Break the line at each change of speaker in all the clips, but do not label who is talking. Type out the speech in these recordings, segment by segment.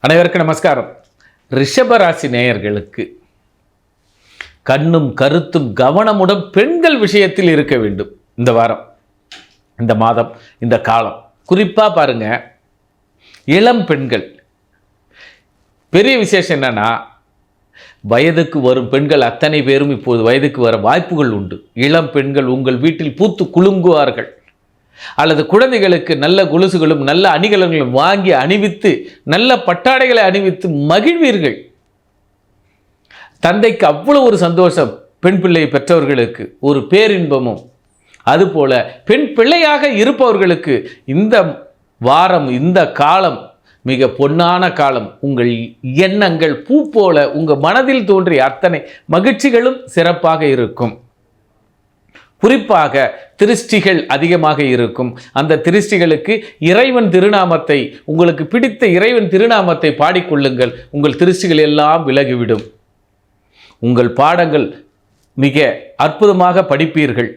அனைவருக்கும் நமஸ்காரம். ரிஷபராசி நேயர்களுக்கு கண்ணும் கருத்தும் கவனமுடன் பெண்கள் விஷயத்தில் இருக்க வேண்டும். இந்த வாரம், இந்த மாதம், இந்த காலம் குறிப்பாக பாருங்க, இளம் பெண்கள். பெரிய விசேஷம் என்னன்னா, வயதுக்கு வரும் பெண்கள் அத்தனை பேரும் இப்போது வயதுக்கு வர வாய்ப்புகள் உண்டு. இளம் பெண்கள் உங்கள் வீட்டில் பூத்து குலுங்குவார்கள். அல்லது குழந்தைகளுக்கு நல்ல கொலுசுகளும் நல்ல அணிகலன்களும் வாங்கி அணிவித்து நல்ல பட்டாடைகளை அணிவித்து மகிழ்வீர்கள். தந்தைக்கு அவ்வளவு ஒரு சந்தோஷம். பெண் பிள்ளை பெற்றவர்களுக்கு ஒரு பேரின்பமும். அதுபோல பெண் பிள்ளையாக இருப்பவர்களுக்கு இந்த வாரம், இந்த காலம் மிக பொன்னான காலம். உங்கள் எண்ணங்கள் பூ போல உங்கள் மனதில் தோன்றிய அத்தனை மகிழ்ச்சிகளும் சிறப்பாக இருக்கும். குறிப்பாக திருஷ்டிகள் அதிகமாக இருக்கும். அந்த திருஷ்டிகளுக்கு இறைவன் திருநாமத்தை, உங்களுக்கு பிடித்த இறைவன் திருநாமத்தை பாடிக்கொள்ளுங்கள். உங்கள் திருஷ்டிகள் எல்லாம் விலகிவிடும். உங்கள் பாடங்கள் மிக அற்புதமாக படிப்பீர்கள்.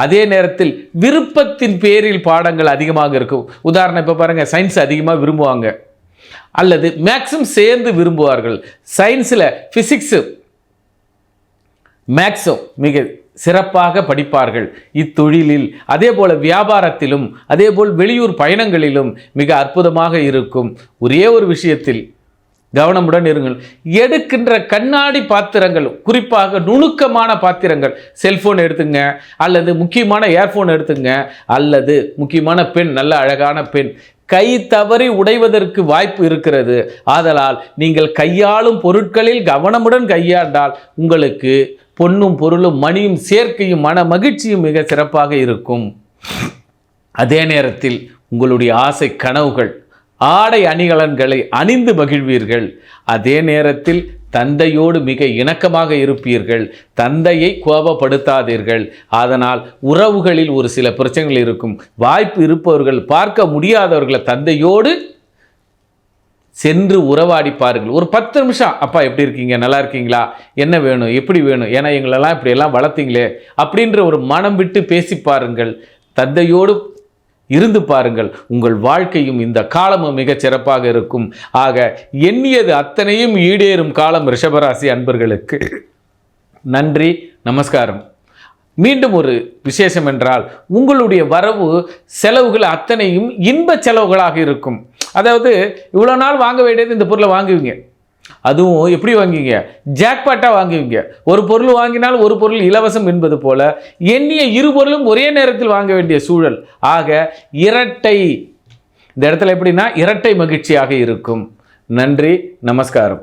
அதே நேரத்தில் விருப்பத்தின் பேரில் பாடங்கள் அதிகமாக இருக்கும். உதாரணம் இப்போ பாருங்கள், சயின்ஸ் அதிகமாக விரும்புவாங்க, அல்லது மேக்ஸும் சேர்ந்து விரும்புவார்கள். சயின்ஸில் ஃபிசிக்ஸு மேக்ஸும் மிக சிறப்பாக படிப்பார்கள். இத்தொழிலில் அதே போல் வியாபாரத்திலும் அதே போல் வெளியூர் பயணங்களிலும் மிக அற்புதமாக இருக்கும். ஒரே ஒரு விஷயத்தில் கவனமுடன் இருங்கள். எடுக்கின்ற கண்ணாடி பாத்திரங்கள், குறிப்பாக நுணுக்கமான பாத்திரங்கள், செல்ஃபோன் எடுத்துங்க, அல்லது முக்கியமான ஏர்ஃபோன் எடுத்துங்க, அல்லது முக்கியமான பெண், நல்ல அழகான பெண் கை தவறி உடைவதற்கு வாய்ப்பு இருக்கிறது. ஆதலால் நீங்கள் கையாளும் பொருட்களில் கவனமுடன் கையாண்டால் உங்களுக்கு பொன்னும் பொருளும் மணியும் சேர்க்கையும் மன மகிழ்ச்சியும் மிக சிறப்பாக இருக்கும். அதே நேரத்தில் உங்களுடைய ஆசை கனவுகள், ஆடை அணிகலன்களை அணிந்து மகிழ்வீர்கள். அதே நேரத்தில் தந்தையோடு மிக இணக்கமாக இருப்பீர்கள். தந்தையை கோபப்படுத்தாதீர்கள். அதனால் உறவுகளில் ஒரு சில பிரச்சனைகள் இருக்கும். வாய்ப்பு இருப்பவர்கள், பார்க்க முடியாதவர்களை தந்தையோடு சென்று உறவாடி பாருங்கள். ஒரு 10 நிமிஷம், அப்பா எப்படி இருக்கீங்க, நல்லா இருக்கீங்களா, என்ன வேணும், எப்படி வேணும், ஏன்னா எங்களெல்லாம் இப்படியெல்லாம் வளர்த்தீங்களே அப்படின்ற ஒரு மனம் விட்டு பேசி பாருங்கள். தந்தையோடு இருந்து பாருங்கள். உங்கள் வாழ்க்கையும் இந்த காலமும் மிகச் சிறப்பாக இருக்கும். ஆக எண்ணியது அத்தனையும் ஈடேறும் காலம் ரிஷபராசி அன்பர்களுக்கு. நன்றி, நமஸ்காரம். மீண்டும் ஒரு விசேஷம் என்றால், உங்களுடைய வரவு செலவுகள் அத்தனையும் இன்ப செலவுகளாக இருக்கும். அதாவது இவ்வளோ நாள் வாங்க வேண்டியது இந்த பொருளை வாங்குவீங்க. அதுவும் எப்படி வாங்குவீங்க? ஜாக்பாட்டாக வாங்குவீங்க. ஒரு பொருள் வாங்கினால் ஒரு பொருள் இலவசம் என்பது போல எண்ணிய இரு பொருளும் ஒரே நேரத்தில் வாங்க வேண்டிய சூழல். ஆக இரட்டை, இந்த இடத்துல எப்படின்னா இரட்டை மகிழ்ச்சியாக இருக்கும். நன்றி, நமஸ்காரம்.